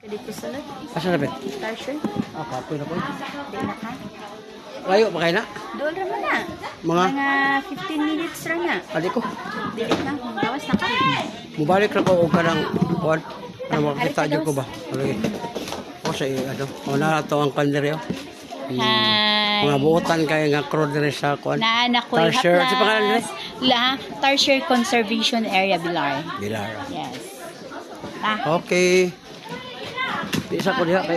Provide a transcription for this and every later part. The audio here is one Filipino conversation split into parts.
Dito sunod. Asa na bet? Tarsher. Ah, kapoy na po. Di na ka. Layo pa kayo na? Doon ra man na. Mga? Mga 15 minutes ra na. Adi ko. Dili na. Gawas na ka. Mubalik na ko og kanang kuan. Ano makita jud ko ba? Lagi. O sa ano, wala to ang kanderyo. Hi. Mga buotan kay nga crew dire sa kuan. Naanak ko Tarsher. Sa pangalan dire? Tarsher Conservation Area, Bilar. Bilar. Yes. Ah, Okay. Isa ko diha kay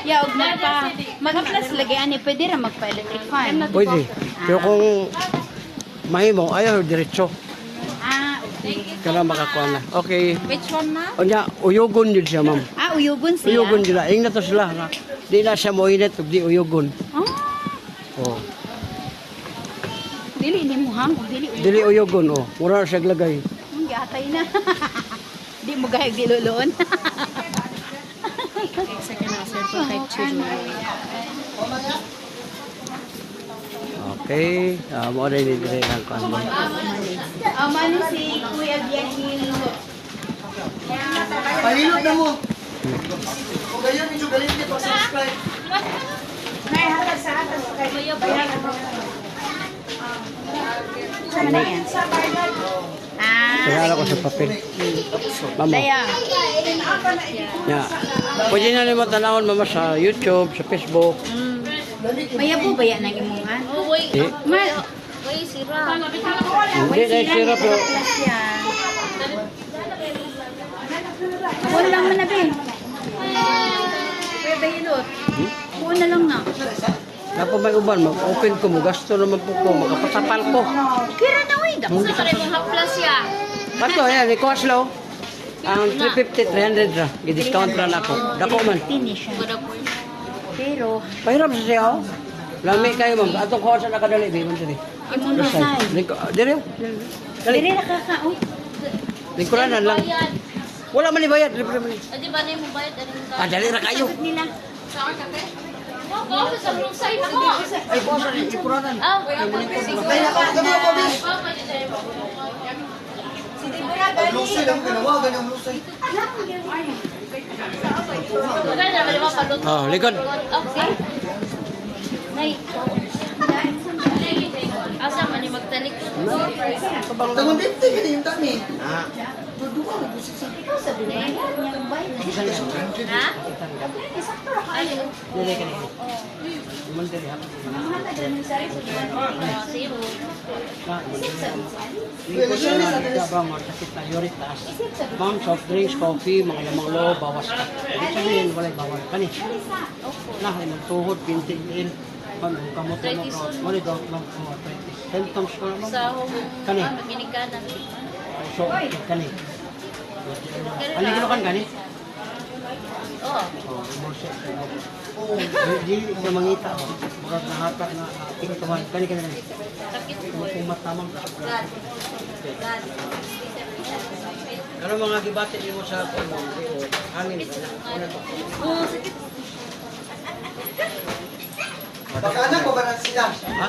ya og magpa-plus lagi ani pwede ra magpa-electric fan. pwede. Pero kung mahimo ayaw diretso. Ah, okay. Kaya makakuha na. Okay. Which one na? Onya, uyugon yun siya, ma'am. Ah, uyugon siya. Uyugon yun. Ingin na to sila. Nga. Di na siya mo init, di uyugon. Ah, Oh. dili ni mo hang, dili. Dili uyugon, oh. Mura na siya glagay. Ang gatay na. Di mo gayag diluluon. Second answer po type 2. Okay. Mo na ini dire ang kuan mo. Aman si Kuya Biahil. Palilot na mo. O gayon, medyo galing niya pag-subscribe. May hatag sa hatag sa kayo. Sama na yan. Kaya ko sa papel. Mamo. Daya. Ya. Pwede na naman tanawon mama sa YouTube, sa Facebook. Maya po ba yan ang imungan? Eh, May sira. hindi na sira pero Buwan lang man na, Ben. Kuya Bahilot. Buwan na lang na. dapat may uban, mag-open ko mo, gasto naman po ko, makapasapal ko. Kira na, uy. Dako sa kare mong haplas ya. Kato, yan, request law. Ang 350, 300 ra. Gi-discount ra na ako. Dako man. Finish. Pero, Pahirap sa siya, oh. Lami kayo, ma'am. Atong kuha sa nakadali, baby. Dili. imong lusay. Dili. Dali. Dili nakaka, uy. Lingkuranan lang. Wala man ibayad. Dili man. Adi ba na yung bayad? Ah, dali ra kayo. Sagot nila. Sa wrong side mo. Ay, kuha sa lingkuranan. Ah, Kaya ako, gabi ako, bis. Lusay lang ginawa, ganyang lusay. Magkano na ba palut? Oh, likod. Okay. Nay. Asa man ni magtalik? Tangon din, tingin yung dami. Ikaw sabi na yan. Yung bayad. Ha? Ay, Dili ka niya. Man dili ha. zero. Lingkuranan, sakit na uritas. Ma'am, soft drinks, coffee, mga lamang loob, bawas ka. Ibig sabihin, walay bawal. Kani. Nah, tuhod, pintigin. Ma'am, kamot na mo ko. Mali daw lang ko. Symptoms ko naman. Sa home. Kani. Ginikanan. So, kani. Ano kilo kan kani? Oh. Oh, umorso. Di na mangita ko. Murag nahatak na ikaw tuman. Kani kani. Sakit po. Kung matamang ka. Ano mga gibati mo sa hangin ba na? Ano to? Oh, sakit. Pagkaanak pa ba na sila? Ha?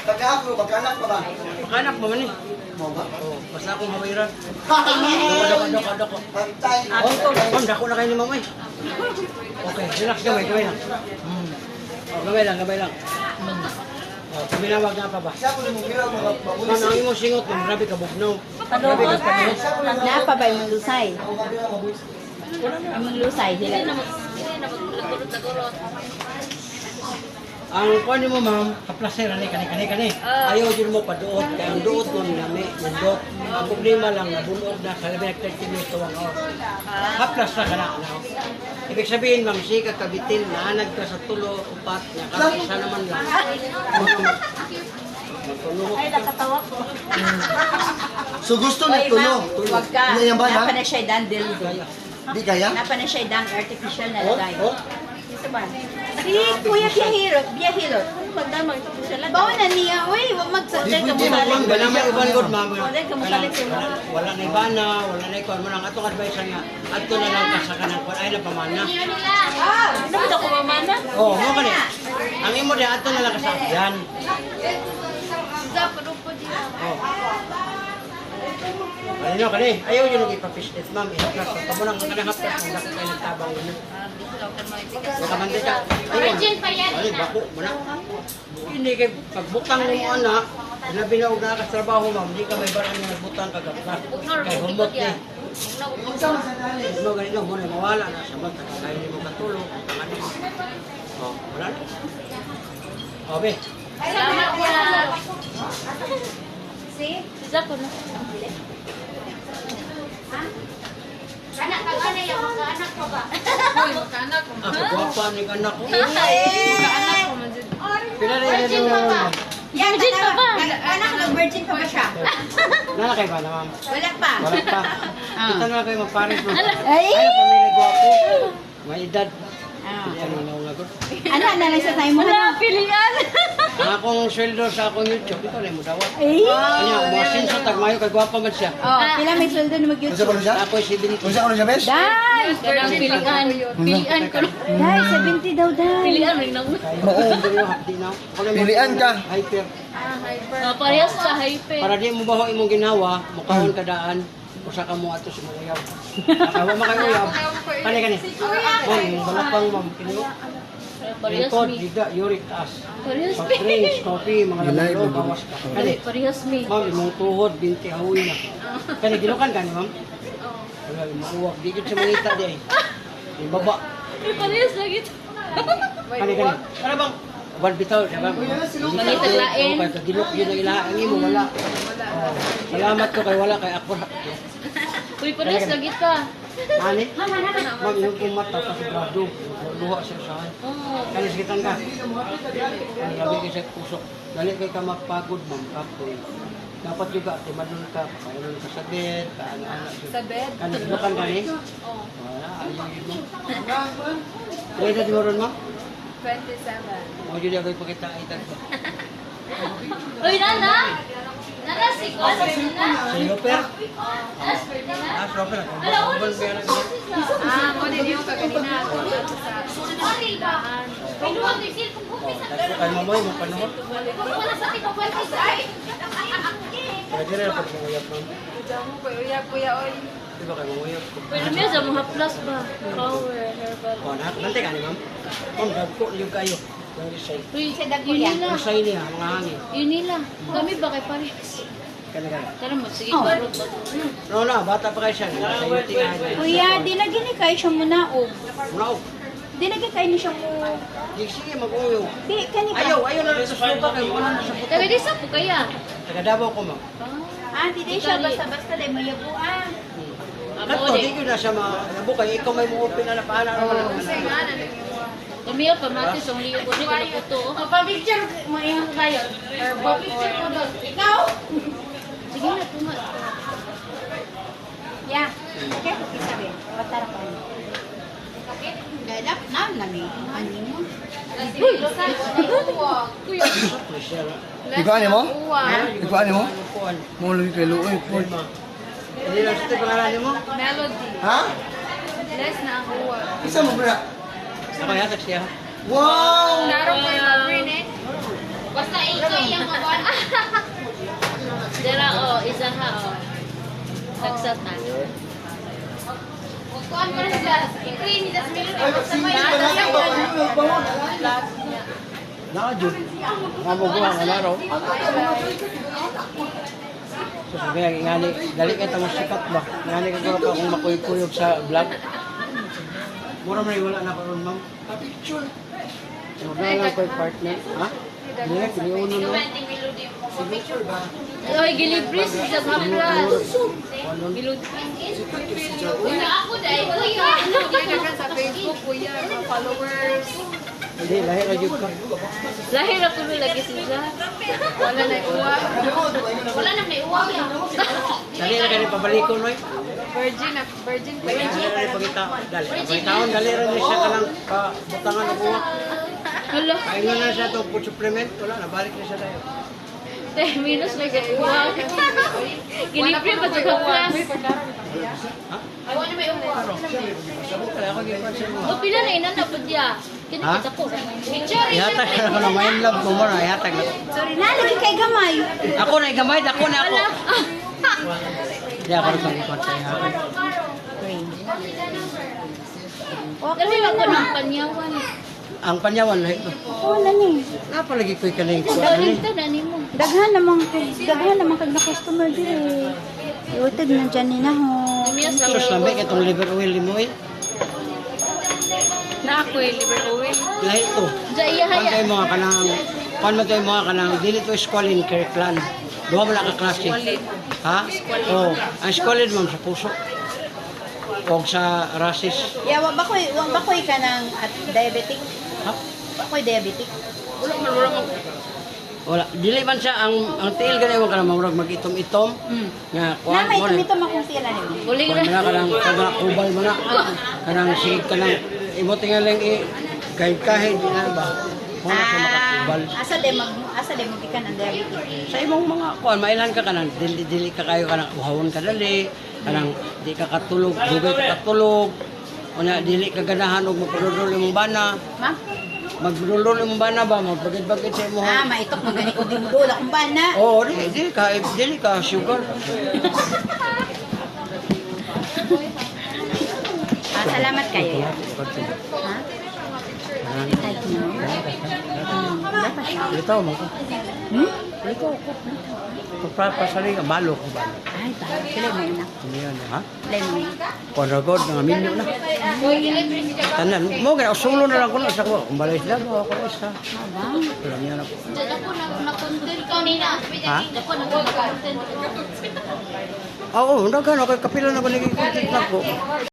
Pagkaanak pa ba? Makanak mo man eh. Mo ba? Oh, basta akong hawiran. Dako. Pagtay. Ma'am, dako na kayo ni mama eh. Okay, relax gamay lang. Oh, gamay lang. Oh, tuminawag na pa ba? Siya ko mo mira mga Man, mabulis. ang imong singot, man, grabe ka bugnaw. Grabe ka panuhot. Napa ba yung lusay? Imong lusay. Hindi Dili na magulot-gulot. Ang kuwan mo, ma'am, kaplaser, kani. Ayaw din mo paduot. Kaya ang duot mo nami, nandot. Ang problema lang, nabunog na, kalabi nag-30 minutes to 1 hour. Kaplas na ka na. Ibig sabihin, ma'am, sika kabitin, naanag ka sa tulo, upat, nakakisa naman lang. Ay, nakatawa ko. So gusto ni tulo. Wag ka. Ano yan ba Napa ha? na siya dandel. Di kaya? Napa na siya dang artificial na Oh, lagay. oh. Isa ba? Si Kuya Biyahilot. Magdamag siya lang. Bawa na niya. Uy, wag magsaday ka mo Di, salig. Wala may uban good, ma'am. Saday ka mo salig sa mga. Wala na ibana, wala na ikaw. Manang atong advice nga, ato na lang ka sa kanang kuwan, ay na pamana. Ano ba ako mamana? Oh, mo kani. Ang imo di ato na lang ka sa yan. Sa pero po di. Oh. Ano kani? Ayaw nyo nung ipapistit, ma'am. Ihaplas. Tamo nang kanahaplas. Ang dako kayo nagtabang yun. Nakamandi ka. Virgin pa yan, Ay, ina. bako mo na. Hindi kay pagbutang mo anak, labi na og nakatrabaho, ma'am. Hindi ka may barang yung nagbutang kagaplas. Kay humot ni. Ano ganito mo na mawala na sa mga kaya mo katulog. Oh, wala na. Obe. Salamat ya. See? Isa ko na. Anak ka ano yung mga anak ko ba? Ako gwapa ni anak ko. Anak ko man. Pila na yun yung Yan, virgin pa ba? Anak ko, virgin pa ba siya? Nalakay ba na, ma'am? Wala pa. Wala pa. Kita na kayo magpares mo. Ay! Ay, pamilya gwapo. May edad. Ah. Yan ang naunagod. Ano na lang sa tayo mo? Wala pilihan. Ang akong sweldo sa akong YouTube, ito na mo dawat. Ay! Kanya, mga sinso, tagmayo, kay gwapa man siya. Oh, pila may sweldo na Unsa mag-YouTube? ba siya? Ako si Binti. Unsa ano siya, bes? Dai! Ganang pilihan. Pilihan ko na. Dai, 70 daw, dai. Pilihan ring nang. Oo, hindi mo hapdi na. Pilian ka. Hyper. Parehas sa hype. Para di mo baho imong ginawa, mukhaon kadaan, usa ka mo ato sa mga yaw. Akawa makayuyab. Kani. Ma'am, yung balapang ma'am, kiniyo. Parehas Lingkod, mi. giga, uric acid. Parehas Pag mi. drinks, coffee, mga Gilay, lamalo, bago. bawas ka. Kani, Parehas mi. ma'am, imong tuhod, binti, hawi na. Kani, gilukan ka ni ma'am? Wala, mauwag. Di ka siya mangita di ay. Yung baba. Parehas lagi. Kani. Ano bang? Ban bitaw, diba? Mangitag lain. Kaya kagilok yun ang ilahaan mo, wala. Oh, salamat ko kay wala, kay ako. Uy, parehas lagi ka. Ani? Ma'am, yung kumata pa si Brado. Luha siya sa akin. Oo. Kani, sikitan ka. Kani, labi kayo sa pusok. Dali kayo ka magpagod, ma'am. Kapoy. Dapat juga, timadun ka. Pakailan ka sa bed, kaana-ana. Sa bed? Kani, sinukan ka ni? Oo. Wala, ayaw yun mo. Kaya na mo ron, ma'am? 27. O, yun ako ipakita ay ko. Uy, Nana! Nana, si Kwan. Sa Yoper? Nana, Ah, sa Yoper. Hello, Kubal ba yan ako? Mo din yung kaganina. sorry ba? Pinuha ni Sil kung Oh, dahil kay mamoy mo panuhot. wala sa akin pag ay. Pwede rin pag manguyap, ma'am. Kuya, oy. Di ba kay manguyap? Pero may sa mga plus ba? Power, herbal. Oh, nanti ka ni ma'am. Ma'am, dagko yung kayo. Yung isay. Uy, Sa yun nila. Yung isay niya, mga hangin. Yun nila. Kami ba kay parehas? Kana. Tara mo, sige, barot ba? No, na, bata pa kayo siya. Sa iyo tingahan. Kuya, di na gini kayo siya muna, oh. Muna, Di na gini kayo ni siya mo. sige, mag-uyo. Di, kani ka. Ayaw na rin sa supa kayo. Wala na sa puto. Taga di sa po kaya. Taga Davao ko, ma'am. Ah, di din siya basta-basta dahil may yabuan. Kato, di ko na siya maabo kayo. Ikaw may muupin na paana. Kami yung pamatis, ang liyo ko na puto. Pa-picture mo yung kayo. Pa-picture mo doon. Ikaw? Sige na, tuma. Yeah. Okay, sabi. Patara pa rin. Galap na namin. Ano mo? Kuya. Ikuan mo? Ikuan mo? Kuan. Mo lagi kay luoy. Kuan. Hindi lang sa pangalan mo? Melody. Ha? Less na ako. Isa mo bra. Ako yatag siya. Wow! Laro ko yung green eh. Basta ikaw yung mabon. Dara, isa ha, Sagsatan. Kuan mo na sila. Ikaw yung nidas minute. Basta may Nakajud. Nakabubuhan ka laro. So sabi nga, ingani, dali ka tamo sikat ba? Ingani ka guro ka kung makuyog-kuyog sa vlog. Mura man wala na karon ma'am. Picture. So wala lang ko partner, ha? Hindi, piniuno no. Oy, gilibris sa haplas. Bilod. Una ako dahil kuya. Sa Facebook, kuya, mga followers. Hindi, lahir na jud ka. Lahir ako na lagi siya. Wala na iuwa. Wala na may uwag yan. Dali na kani pabaliko noy. Virgin pa Dali na pagita. Dali. Pagitaon dali ra ni siya kanang butangan og uwak. Hala. Kain na siya to food supplement, wala na balik na siya dayo. Minus may sa uwag. Gilibri pa sa haplas. Ha? Awa na may uwag. Kaya ako gipansin mo. O pila na inan na po diya. Kini Ha? kita ko. Picture Ihatag na ako na may love ko mo na ihatag na. Sorry na, lagi kay gamay. Ako na gamay, ako na ako. Wala. Kaya ako rin pag-ikot sa iya. Kasi ako ng panyawan. Ang panyawan na ito. Oo na ni. Napalagi ko'y kaling ko. Dawin ta na nimo. Daghan naman kag na customer dire. Iutid na dyan ni na ho. Tapos lamig itong liver oil mo eh. Na ako liver oil. Lahat ito. Jaya Kan haya. tayo mga kanang, kan mo tayo mga kanang, dili to Eskwalin Kirkland. Duha mo na ka klase. Ha? Oo. Ang Eskwalin mo sa puso. O sa rasis. Ya, wa ba koy ka ng at diabetic? Ha? Wa koy diabetic. Wala. Dili man siya, ang tiil ganyan mo ka naman, murag mag-itom-itom. Nga, Na kuhan may mo na. tumito makungtiyan na nimo. Buling Kuhan mo na kanang, kanang kubal mo na. Kanang sigit ka ng, imo tingnan lang kahit di na ba? Mo na siya makakubal. Asa de mag ikan ang diabetic. Sa imong mga kuan mailan ka kanang dili ka kayo kanang uhawon ka dali kanang di ka katulog dugay ka katulog unya dili ka ganahan og magpudulol imong bana Ma? magpudulol imong bana ba magpagid-bagid sa imong Maitok man gani ko dimudula kung bana. oo dili ka sugar Salamat kayo. Ha? Ay, no. Dapat siya. ito mo ko ito ko pasali ka malo ko ba Ay, tayo. Sila mo na. niyan ha Sila mo na. konragod nga minyo na tanan mo gana usulo na lang ko na sa ko kumbalay sila ba ako isa Abang. alam niya na ko Diyan ako na content kanina. Ha? Ako na content. oo, nagkano kay kapila na ba naging content na ko.